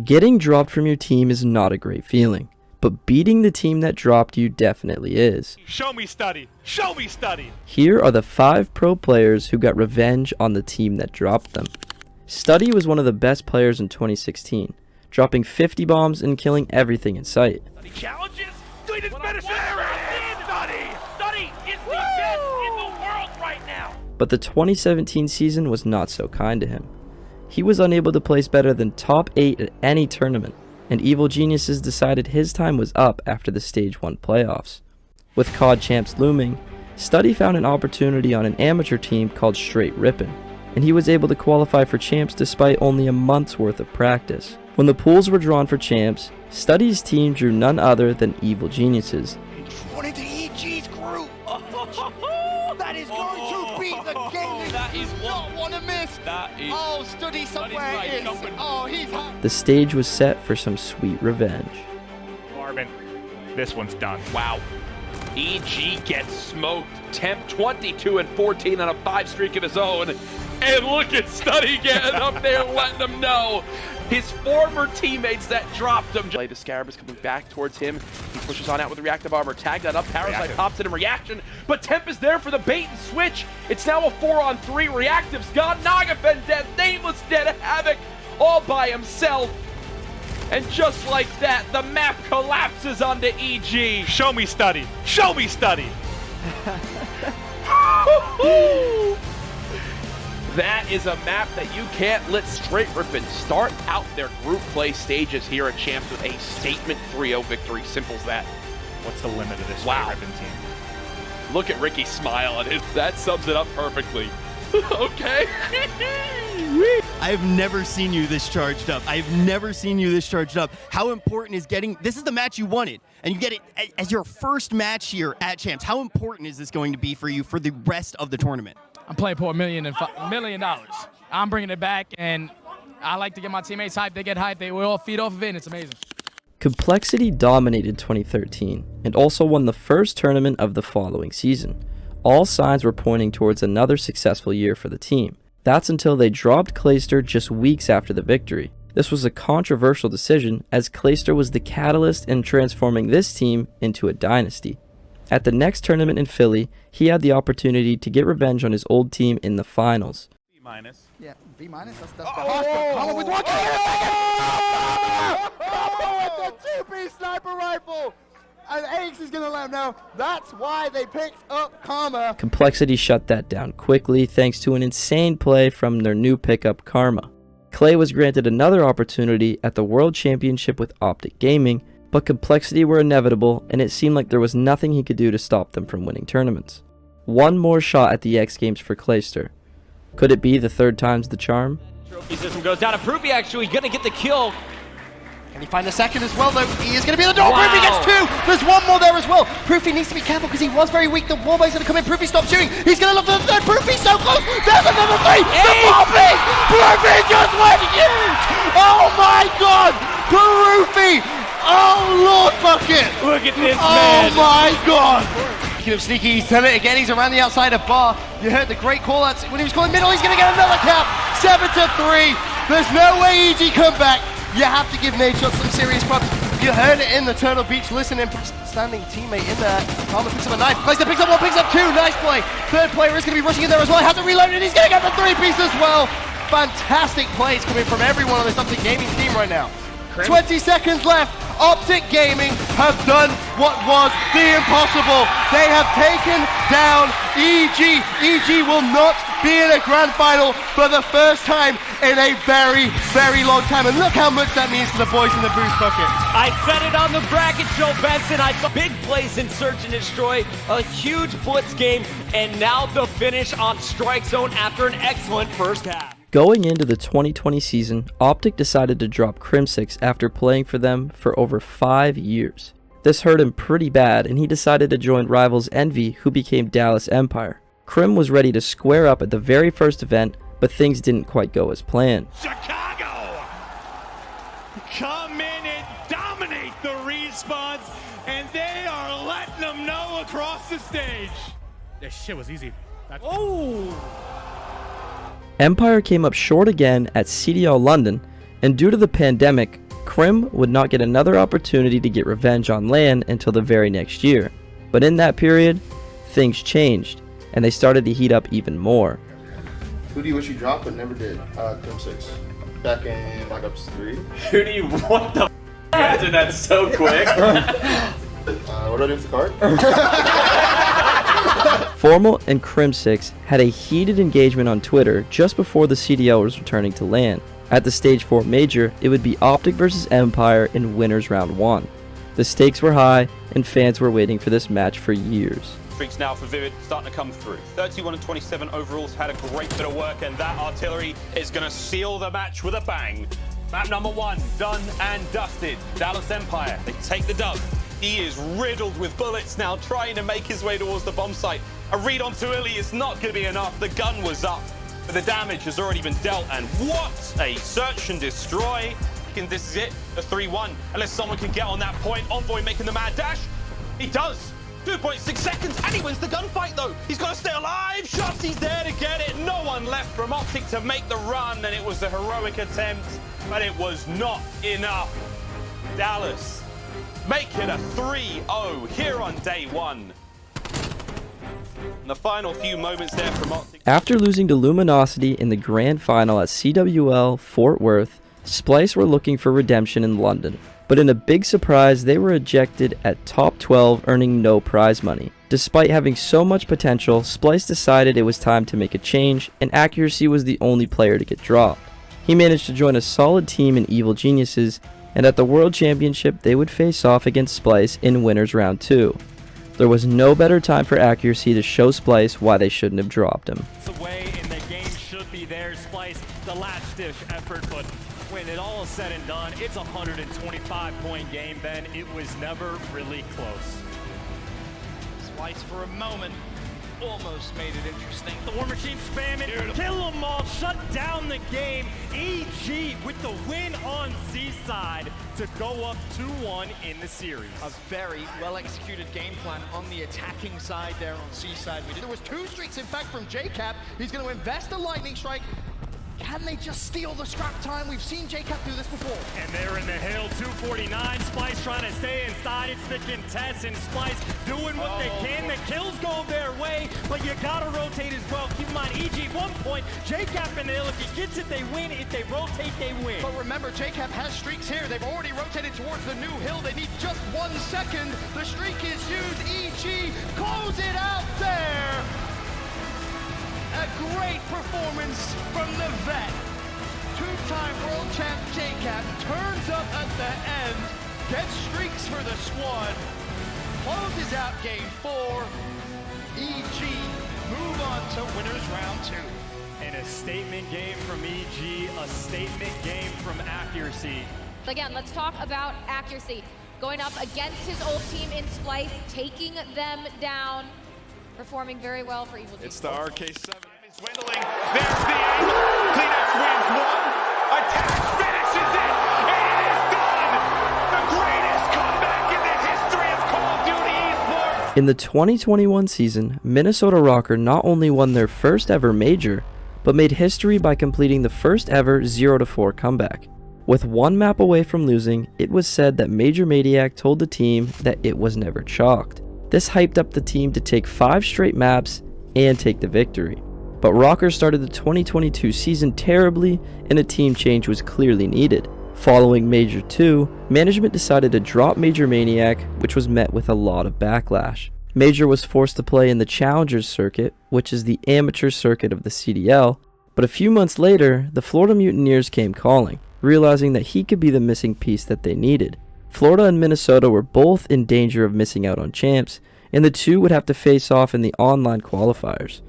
Getting dropped from your team is not a great feeling, but beating the team that dropped you definitely is. Show me study! Show me study! Here are the 5 pro players who got revenge on the team that dropped them. Study was one of the best players in 2016, dropping 50 bombs and killing everything in sight. Study challenges? Study didn't finish it! Study is the best in the world right now! But the 2017 season was not so kind to him. He was unable to place better than top 8 at any tournament, and Evil Geniuses decided his time was up after the Stage 1 playoffs. With COD champs looming, Study found an opportunity on an amateur team called Straight Rippin', and he was able to qualify for champs despite only a month's worth of practice. When the pools were drawn for champs, Study's team drew none other than Evil Geniuses. One into EG's group! That is going to beat the game! That is not want to miss! That is... Oh, Study somewhere is! Oh, he's... The stage was set for some sweet revenge. Marvin, this one's done. Wow. EG gets smoked. Temp 22 and 14 on a 5 streak of his own. And look at Study getting up there letting him know. His former teammates that dropped him. The Scarab is coming back towards him. He pushes on out with the reactive armor. Tag that up. Parasite pops it in reaction. But Temp is there for the bait and switch. It's now a 4-on-3. Reactive's gone. Nagafen dead. Nameless dead. Havoc all by himself. And just like that, the map collapses onto EG. Show me study! Show me study! That is a map that you can't let Straight Rippin' start out their group play stages here at Champs with a statement 3-0 victory. Simple as that. What's the limit of this Wow. Straight Rippin' team? Look at Ricky's smile on his. That sums it up perfectly. Okay. I've never seen you this charged up. I've never seen you this charged up. How important is getting, this is the match you wanted, and you get it as your first match here at Champs. How important is this going to be for you for the rest of the tournament? I'm playing for $1 million. I'm bringing it back, and I like to get my teammates hyped. They get hyped. They will all feed off of it, and it's amazing. Complexity dominated 2013 and also won the first tournament of the following season. All signs were pointing towards another successful year for the team. That's until they dropped Clayster just weeks after the victory. This was a controversial decision as Clayster was the catalyst in transforming this team into a dynasty. At the next tournament in Philly, he had the opportunity to get revenge on his old team in the finals. B-. Yeah, B-. That's the hardcore. With one with the 2-piece sniper rifle! And Ace is gonna let him know that's why they picked up Karma. Complexity shut that down quickly thanks to an insane play from their new pickup Karma. Clay was granted another opportunity at the World Championship with OpTic Gaming, but Complexity were inevitable and it seemed like there was nothing he could do to stop them from winning tournaments. One more shot at the X Games for Clayster. Could it be the third time's the charm? Trophy system goes down to Proofy, actually gonna get the kill. Can he find a second as well, though? He is going to be in the door. Wow. Proofy gets 2. There's one more there as well. Proofy needs to be careful because he was very weak. The wallbang's going to come in. Proofy stops shooting. He's going to look for the third. Proofy so close. There's another 3. The Proofy! Proofy just went huge! Oh my god! Proofy! Oh Lord bucket! Look at this Oh man! my god! Speaking of sneaky, he's done it again. He's around the outside of bar. You heard the great call outs when he was calling middle. He's going to get another cap. 7-3. There's no way EG come back. You have to give Nadeshot some serious props. You heard it in the Turtle Beach. Listen in, standing teammate in there. Palmer picks up a knife. Clayster picks up 1, picks up 2. Nice play. Third player is going to be rushing in there as well. Has it reloaded. He's going to get the 3-piece as well. Fantastic plays coming from everyone on this OpTic Gaming team right now. 20 seconds left. OpTic Gaming have done what was the impossible. They have taken down EG. EG will not be in a grand final for the first time in a very, very long time. And look how much that means to the boys in the booth bucket. I said it on the bracket show, Benson. I thought big plays in Search and Destroy, a huge blitz game, and now the finish on Strike Zone after an excellent first half. Going into the 2020 season, OpTic decided to drop Crimsix after playing for them for over 5 years. This hurt him pretty bad and he decided to join rivals Envy, who became Dallas Empire. Crim was ready to square up at the very first event, but things didn't quite go as planned. Chicago! Come in and dominate the respawns, and they are letting them know across the stage. This shit was easy. Empire came up short again at CDL London, and due to the pandemic, Crim would not get another opportunity to get revenge on LAN until the very next year, but in that period, things changed, and they started to heat up even more. Who do you wish you dropped but never did? Crimsix. Back in Black Ops 3. Who do you, what the f***? Answer that so quick. What do I do with the card? Formal and Crimsix had a heated engagement on Twitter just before the CDL was returning to LAN. At the Stage 4 Major, it would be OpTic versus Empire in Winners Round 1. The stakes were high, and fans were waiting for this match for years. Streaks now for Vivid starting to come through. 31 and 27 overalls, had a great bit of work, and that artillery is going to seal the match with a bang. Map number 1, done and dusted. Dallas Empire, they take the dub. He is riddled with bullets now, trying to make his way towards the bomb site. A read onto Illy is not going to be enough. The gun was up, but the damage has already been dealt, and what a search and destroy. And this is it, the 3-1. Unless someone can get on that point. Envoy making the mad dash. He does. 2.6 seconds, and he wins the gunfight though. He's got to stay alive. Shots, he's there to get it. No one left from OpTic to make the run, and it was a heroic attempt, but it was not enough. Dallas make it a 3-0 here on day 1. And the final few moments there from OpTic. After losing to Luminosity in the grand final at CWL Fort Worth, Splyce were looking for redemption in London. But in a big surprise, they were ejected at top 12, earning no prize money. Despite having so much potential, Splyce decided it was time to make a change, and Accuracy was the only player to get dropped. He managed to join a solid team in Evil Geniuses, and at the World Championship, they would face off against Splyce in Winners Round 2. There was no better time for Accuracy to show Splyce why they shouldn't have dropped him. The way in the game should be there, Splyce, the last ditch effort, but when it all is said and done, it's a 125-point game, Ben. It was never really close. Splyce for a moment almost made it interesting. The War Machine spamming, kill them all, shut down the game. EG with the win on Seaside to go up 2-1 in the series. A very well-executed game plan on the attacking side there on Seaside. There was 2 streaks, in fact, from JCap. He's going to invest a lightning strike. Can they just steal the scrap time? We've seen JCap do this before. And they're in the hill, 249. Splyce trying to stay inside. It's the contest, and Splyce doing what they can. The kills go their way, but you gotta rotate as well. Keep in mind, EG 1 point. JCap in the hill. If he gets it, they win. If they rotate, they win. But remember, JCap has streaks here. They've already rotated towards the new hill. They need just 1 second. The streak is used. EG close it out there. A great performance from the vet. 2-time world champ JCap turns up at the end, gets streaks for the squad, closes out game 4. EG move on to Winners Round 2. And a statement game from EG, a statement game from Accuracy. Again, let's talk about Accuracy. Going up against his old team in Splyce, taking them down. Performing very well for Evil Geniuses. It's the RK7. It's dwindling. There's the angle. Kleenex wins 1. Attack finishes it. And it is done. The greatest comeback in the history of Call of Duty Esports. In the 2021 season, Minnesota Rokkr not only won their first ever major, but made history by completing the first ever 0-4 comeback. With 1 map away from losing, it was said that MajorManiak told the team that it was never chalked. This hyped up the team to take 5 straight maps and take the victory. But Rokkr started the 2022 season terribly, and a team change was clearly needed. Following Major 2, management decided to drop MajorManiak, which was met with a lot of backlash. Major was forced to play in the Challengers circuit, which is the amateur circuit of the CDL, but a few months later, the Florida Mutineers came calling, realizing that he could be the missing piece that they needed. Florida and Minnesota were both in danger of missing out on champs, and the two would have to face off in the online qualifiers.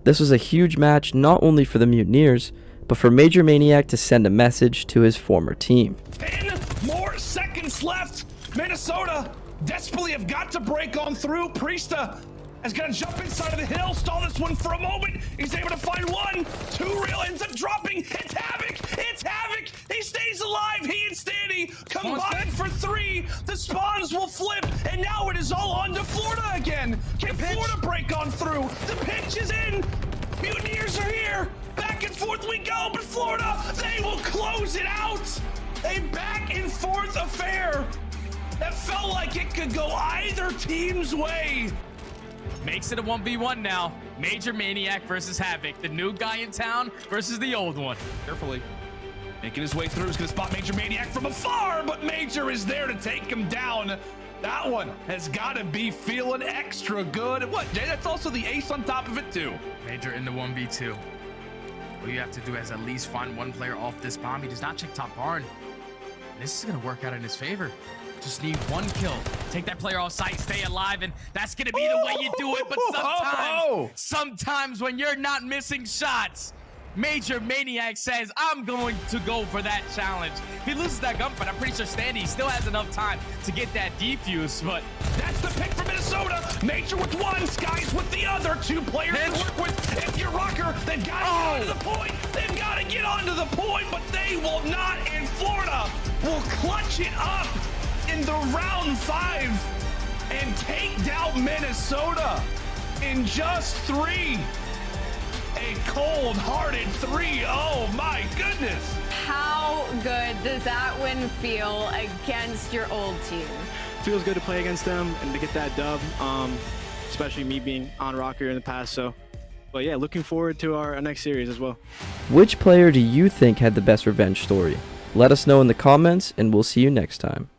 This was a huge match not only for the Mutineers, but for MajorManiak to send a message to his former team. 10 more seconds left. Minnesota desperately have got to break on through. Priesta is going to jump inside of the hill, stall this one for a moment. He's able to find 1, 2 real, ends up dropping. It's Havoc! It's Havoc! He stays alive. He and Stanny combine for 3. The spawns will flip, and now it is all on to Florida again. Can Florida break on through? The pitch is in. Mutineers are here. Back and forth we go, but Florida, they will close it out. A back and back-and-forth affair that felt like it could go either team's way. Makes it a 1v1 now. MajorManiak versus Havoc. The new guy in town versus the old one. Carefully. Making his way through. He's going to spot MajorManiak from afar, but Major is there to take him down. That one has got to be feeling extra good. What, Jay? That's also the ace on top of it, too. Major in the 1v2. What you have to do is at least find one player off this bomb. He does not check top barn. This is going to work out in his favor. Just need one kill. Take that player off site, stay alive, and that's going to be the way you do it. But sometimes when you're not missing shots, MajorManiak says, I'm going to go for that challenge. If he loses that gunfight, I'm pretty sure Standy still has enough time to get that defuse, but that's the pick for Minnesota. Major with one, Skies with the other. Two players to work with. If you're Rokkr, they've got to get onto the point. They've got to get onto the point, but they will not in Florida. Will clutch it up in the round 5 and take down Minnesota in just 3. A cold-hearted 3. Oh my goodness. How good does that win feel against your old team? Feels good to play against them and to get that dub, especially me being on Rokkr in the past. But yeah, looking forward to our next series as well. Which player do you think had the best revenge story? Let us know in the comments, and we'll see you next time.